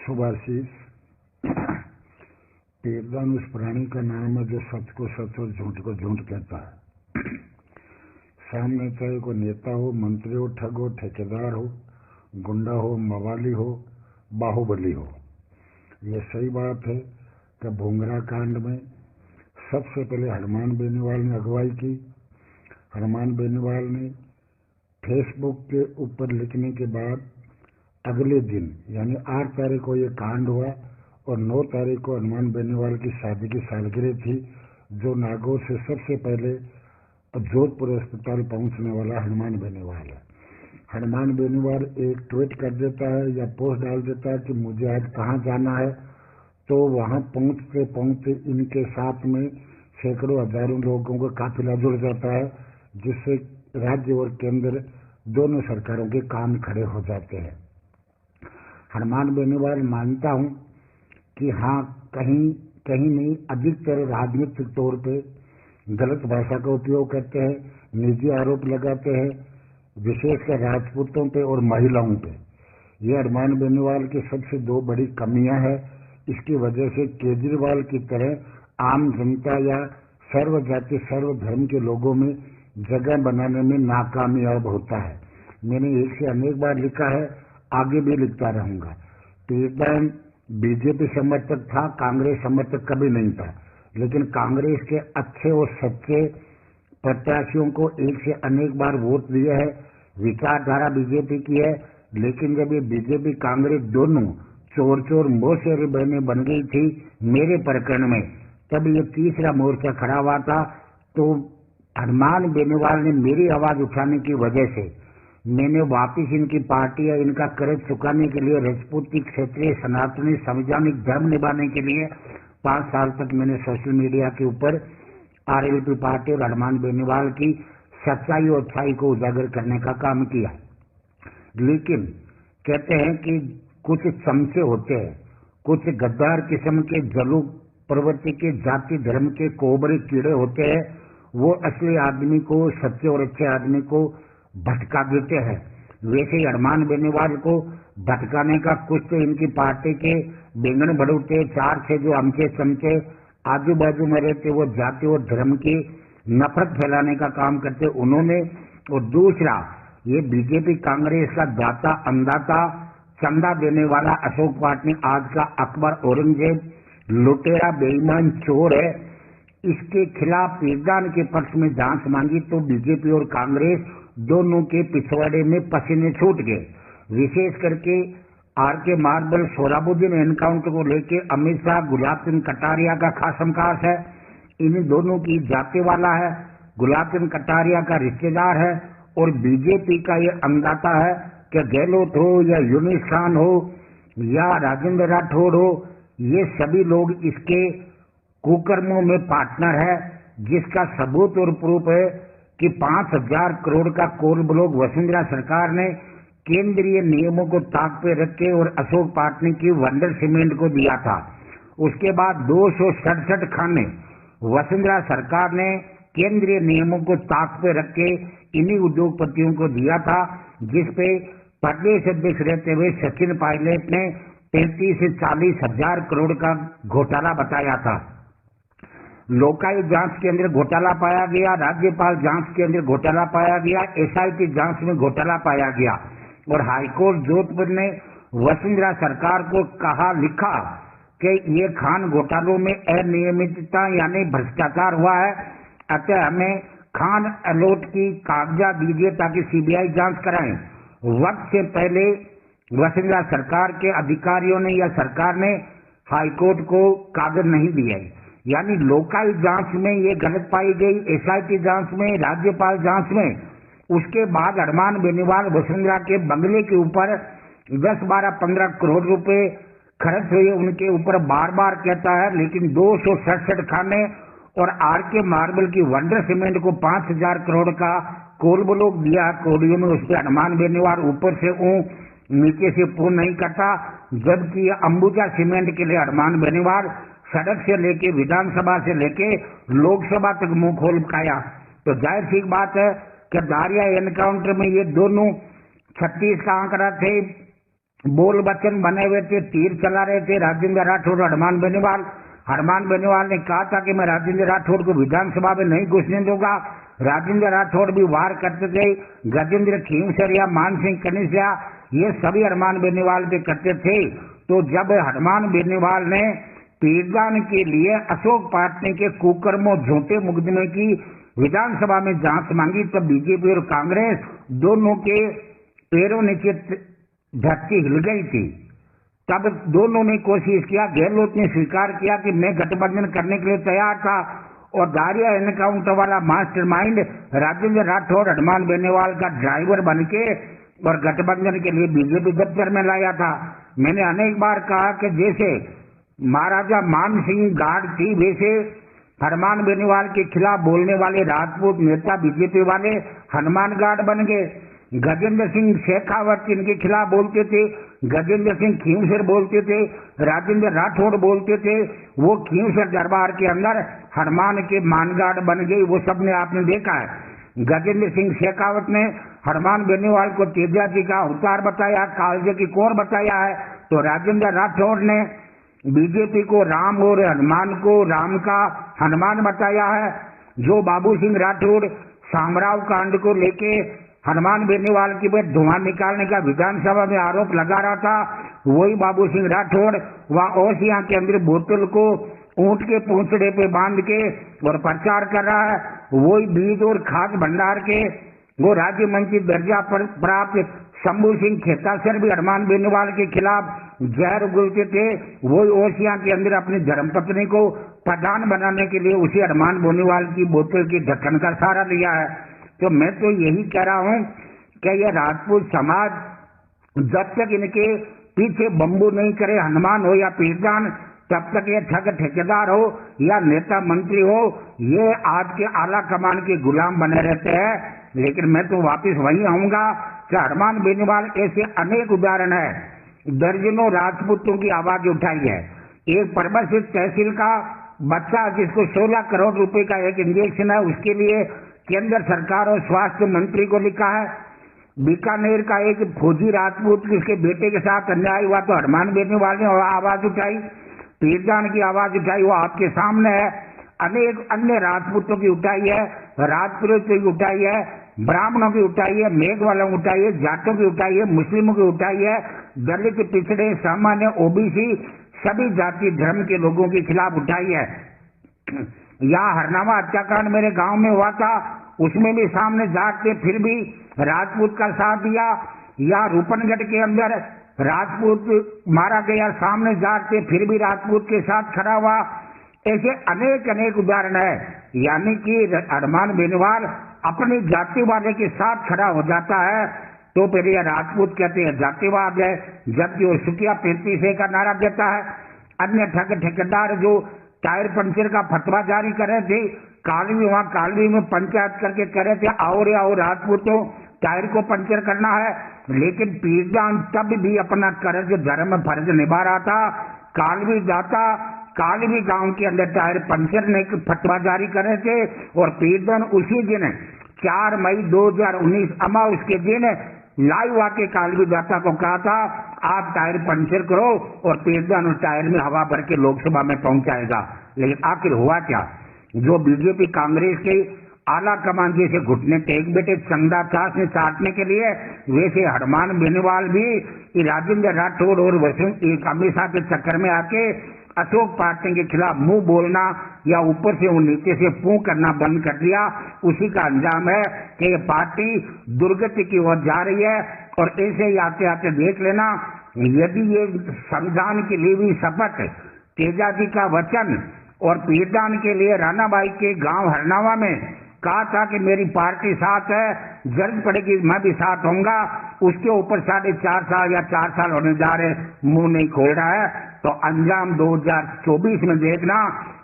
सुभाषिस पेरदान उस प्राणी का नाम है जो सच को सच और झूठ को झूठ कहता है। सामने चाहे कोई नेता हो, मंत्री हो, ठग हो, ठेकेदार हो, गुंडा हो, मवाली हो, बाहुबली हो। यह सही बात है कि भोंगरा कांड में सबसे पहले हनुमान बेनीवाल ने अगुवाई की। हनुमान बेनीवाल ने फेसबुक के ऊपर लिखने के बाद अगले दिन यानी 8 तारीख को ये कांड हुआ और 9 तारीख को हनुमान बेनीवाल की शादी की सालगिरह थी, जो नागौर से सबसे पहले जोधपुर अस्पताल पहुंचने वाला हनुमान बेनीवाल है। हनुमान बेनीवाल एक ट्वीट कर देता है या पोस्ट डाल देता है कि मुझे आज कहाँ जाना है, तो वहां पहुंचते पहुंचते इनके साथ में सैकड़ों हजारों लोगों का काफिला जुड़ जाता है, जिससे राज्य और केंद्र दोनों सरकारों के कान खड़े हो जाते हैं। हनुमान बेनीवाल मानता हूं कि हाँ, कहीं कहीं नहीं, अधिकतर राजनीतिक तौर पे गलत भाषा का उपयोग करते हैं, निजी आरोप लगाते हैं, विशेषकर राजपूतों पे और महिलाओं पे। ये हनुमान बेनीवाल की सबसे 2 बड़ी कमियां हैं। इसकी वजह से केजरीवाल की तरह आम जनता या सर्व जाति सर्व धर्म के लोगों में जगह बनाने में नाकामयाब होता है। मैंने एक से अनेक बार लिखा है, आगे भी लिखता रहूंगा। पेरदान बीजेपी समर्थक था, कांग्रेस समर्थक कभी नहीं था, लेकिन कांग्रेस के अच्छे और सच्चे प्रत्याशियों को एक से अनेक बार वोट दिया है। विचारधारा बीजेपी की है, लेकिन जब ये बीजेपी कांग्रेस दोनों चोर चोर मोशेरी बहनें बन गई थी मेरे प्रकरण में, तब ये तीसरा मोर्चा खड़ा हुआ था। तो हनुमान बेनीवाल ने मेरी आवाज उठाने की वजह से मैंने वापिस इनकी पार्टी या इनका कर्ज चुकाने के लिए राजपूती क्षेत्रीय सनातनी संवैधानिक धर्म निभाने के लिए 5 साल तक मैंने सोशल मीडिया के ऊपर आरएलपी पार्टी और हनुमान बेनीवाल की सच्चाई और अच्छाई को उजागर करने का काम किया। लेकिन कहते हैं कि कुछ चमचे होते हैं, कुछ गद्दार किस्म के जलू प्रवृत्ति के जाति धर्म के कोबरे कीड़े होते हैं, वो असली आदमी को, सच्चे और अच्छे आदमी को भटका देते हैं। वैसे ही हनुमान बेनीवाल को भटकाने का कुछ तो इनकी पार्टी के बेंगन भड़ूटे 4 से जो अमचे चमचे आजू बाजू में रहते, वो जाति और धर्म की नफरत फैलाने का काम करते उन्होंने। और दूसरा, ये बीजेपी कांग्रेस का दाता अंदाता चंदा देने वाला अशोक पाटनी आज का अकबर औरंगजेब लुटेरा बेईमान चोर है। इसके खिलाफ पेरदान के पक्ष में जांच मांगी तो बीजेपी और कांग्रेस दोनों के पिछवाड़े में पसीने छूट गए। विशेष करके आरके मार्बल सोहराबुद्दीन एनकाउंटर को लेकर अमित शाह गुलाब चंद कटारिया का खासम खास है। इन दोनों की जाति वाला है, गुलाब चंद कटारिया का रिश्तेदार है और बीजेपी का ये अंदाता है कि गहलोत हो या यूनुस खान हो या राजेंद्र राठौड़ हो, ये सभी लोग इसके कुकर्मों में पार्टनर है, जिसका सबूत और प्रूफ है कि 5,000 करोड़ का कोल ब्लॉक वसुंधरा सरकार ने केंद्रीय नियमों को ताक पे रख के और अशोक पाटनी की वंडर सीमेंट को दिया था। उसके बाद 267 खाने वसुंधरा सरकार ने केंद्रीय नियमों को ताक पे रख के इन्हीं उद्योगपतियों को दिया था, जिसपे प्रदेश अध्यक्ष रहते हुए सचिन पायलट ने 33 से 40 हजार करोड़ का घोटाला बताया था। लोकायुक्त जांच के अंदर घोटाला पाया गया, राज्यपाल जांच के अंदर घोटाला पाया गया, एसआईटी जांच में घोटाला पाया गया और हाईकोर्ट जोधपुर ने वसुंधरा सरकार को कहा लिखा कि ये खान घोटालों में अनियमितता यानी भ्रष्टाचार हुआ है, अतः हमें खान अलॉट की कागजात दीजिए ताकि सीबीआई जांच कराएं। वक्त से पहले वसुंधरा सरकार के अधिकारियों ने या सरकार ने हाईकोर्ट को कागज नहीं दिए, यानी लोकायुक्त जांच में ये गलत पाई गई, एसआईटी जांच में, राज्यपाल जांच में। उसके बाद हनुमान बेनीवाल वसुंधरा के बंगले के ऊपर 10, 12, 15 करोड़ रुपए खर्च हुए उनके ऊपर बार बार कहता है, लेकिन 267 खाने और आरके मार्बल की वंडर सीमेंट को 5,000 करोड़ का कोल ब्लॉक दिया कोडियो में, उस पर हनुमान बेनीवाल ऊपर से नीचे से पूर्ण नहीं करता, जबकि अंबुजा सीमेंट के लिए हनुमान बेनीवाल सड़क से लेके विधानसभा से लेके लोकसभा तक मुंह खोल पाया। तो जाहिर सी बात है कि दारिया एनकाउंटर में ये दोनों 36 का आंकड़ा थे, बोल वचन बने हुए थे, तीर चला रहे थे राजेंद्र राठौड़, हनुमान बेनीवाल ने कहा था कि मैं राजेंद्र राठौड़ को विधानसभा में नहीं घुसने दूंगा। राजेंद्र राठौड़ भी वार करते थे, गजेंद्र खींवसरिया, मान सिंह कनिसिया, ये सभी हनुमान बेनीवाल पे करते थे। तो जब हनुमान बेनीवाल ने पीरदान के लिए अशोक पाटनी के कुकर्मों झूठे मुकदमे की विधानसभा में जांच मांगी, तब बीजेपी और कांग्रेस दोनों के पैरों नीचे धरती हिल गई थी। तब दोनों ने कोशिश किया, गहलोत ने स्वीकार किया कि मैं गठबंधन करने के लिए तैयार था, और दारिया एनकाउंटर वाला मास्टरमाइंड राजेंद्र राठौड़ हनुमान बेनीवाल का ड्राइवर बनके और गठबंधन के लिए बीजेपी दफ्तर में लाया था। मैंने अनेक बार कहा कि जैसे महाराजा मान सिंह गार्ड थी, वैसे हनुमान बेनीवाल के खिलाफ बोलने वाले राजपूत नेता बीजेपी वाले हनुमान गार्ड बन गए। गजेंद्र सिंह शेखावत इनके खिलाफ बोलते थे, गजेंद्र सिंह खींवसर बोलते थे, राजेंद्र राठौड़ बोलते थे, वो खींवसर दरबार के अंदर हनुमान के मानगार्ड बन गई। वो सबने आपने देखा है। गजेंद्र सिंह शेखावत ने हनुमान बेनीवाल को तेजा जी का अवतार बताया, कालजे की कोर बताया है, तो राजेंद्र राठौड़ ने बीजेपी को राम और हनुमान को राम का हनुमान बताया है। जो बाबू सिंह राठौड़ शामराव कांड को लेके हनुमान बेनीवाल की पे धुआं निकालने का विधानसभा में आरोप लगा रहा था, वही बाबू सिंह राठौड़ वहां ओसिया के अंदर बोतल को ऊंट के पूंछड़े पे बांध के और प्रचार कर रहा है। वही बीज और खाद भंडार के वो राज्य मंत्री दर्जा पर प्राप्त शंभू सिंह खेतासर भी हनुमान बेनीवाल के खिलाफ जहर उगलते थे। वही ओसिया के अंदर अपनी धर्मपत्नी को प्रधान बनाने के लिए उसी हनुमान बेनीवाल की बोतल की ढक्कन का सहारा लिया है। तो मैं तो यही कह रहा हूं कि यह राजपूत समाज जब तक इनके पीछे बंबू नहीं करे, हनुमान हो या पीरदान, तब तक ये ठग ठेकेदार हो या नेता मंत्री हो, ये आज के आला कमान के गुलाम बने रहते हैं। लेकिन मैं तो वापस वही आऊंगा कि हनुमान बेनीवाल ऐसे अनेक उदाहरण है, दर्जनों राजपूतों की आवाज उठाई है। एक परबसित तहसील का बच्चा जिसको 16 करोड़ रुपए का एक इंजेक्शन है, उसके लिए केंद्र सरकार और स्वास्थ्य मंत्री को लिखा है। बीकानेर का एक फौजी राजपूत उसके बेटे के साथ अन्याय हुआ तो हनुमान बेनीवाल ने आवाज उठाई, पीरदान की आवाज उठाई, वो आपके सामने है। अनेक अन्य राजपूतों की उठाई है, राजपुरों की उठाई है, ब्राह्मणों की उठाई है, मेघ वालों की उठाई है, जाटों की उठाई है, मुस्लिमों की उठाई है, दलित, पिछड़े, सामान्य, ओबीसी सभी जाति धर्म के लोगों के खिलाफ उठाई है। यहाँ हरनामा हत्याकांड मेरे गांव में हुआ था, उसमें भी सामने जाट थे, फिर भी राजपूत का साथ दिया। या रूपनगढ़ के अंदर राजपूत मारा गया, सामने जाट थे, फिर भी राजपूत के साथ खड़ा हुआ। ऐसे अनेक अनेक उदाहरण है। यानी कि हनुमान बेनीवाल अपनी जाति वाले के साथ खड़ा हो जाता है तो फिर यह राजपूत कहते हैं जातिवाद है, जबकि वो सुखिया 35 का नारा देता है। अन्य ठग ठेकेदार जो टायर पंचर का फतवा जारी कर रहे थे, कालवी में पंचायत करके कह रहे थे आओ राजपूतों टायर को पंचर करना है, लेकिन पीरदान तब भी अपना कर्ज धर्म फर्ज निभा रहा था। कालवी जाता, कालवी गांव के अंदर टायर पंचर ने फतवा जारी कर रहे थे, और पीरदान उसी दिन 4 मई 2019 अमावस के दिन लाइव आके कालवी दाता को कहा था आप टायर पंचर करो, और पीरदान उस टायर में हवा भर के लोकसभा में पहुंचाएगा। लेकिन आखिर हुआ क्या? जो बीजेपी कांग्रेस के आला कमान जैसे घुटने टेक बैठे चंदा चास ने चाटने के लिए, वैसे हनुमान बेनीवाल भी राजेंद्र राठौड़ और एक हमेशा के चक्कर में आके अशोक पाटनी के खिलाफ मुंह बोलना या ऊपर से नीचे से फूं करना बंद कर दिया। उसी का अंजाम है कि ये पार्टी दुर्गति की ओर जा रही है। और ऐसे ही आते आते देख लेना, यदि ये संविधान की ली हुई शपथ, तेजा जी का वचन और पीरदान के लिए रानाबाई के गांव हरनावा में कहा था कि मेरी पार्टी साथ है, जरूरत पड़ेगी मैं भी साथ होऊंगा, उसके ऊपर 4.5 साल या 4 साल होने जा रहे, मुंह नहीं खोल रहा है। तो अंजाम 2024 में देखना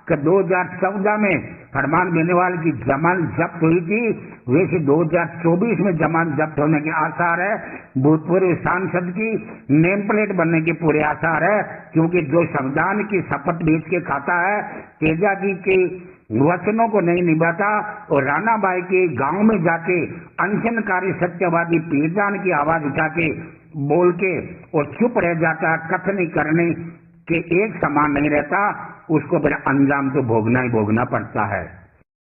कि 2014 में हनुमान बेनीवाल की जमानत जब्त हुई थी, वैसे 2024 में जमानत जब्त होने के आसार है। भूतपूर्व सांसद की नेम प्लेट बनने के पूरे आसार है, क्योंकि जो संविधान की शपथ बेच के खाता है, तेजा जी के वचनों को नहीं निभाता और रानाबाई के गांव में जाके अनशनकारी सत्यवादी पीरदान की आवाज उठा के बोल के और चुप रह जाता, कथनी करने के एक समान नहीं रहता, उसको फिर अंजाम तो भोगना ही भोगना पड़ता है।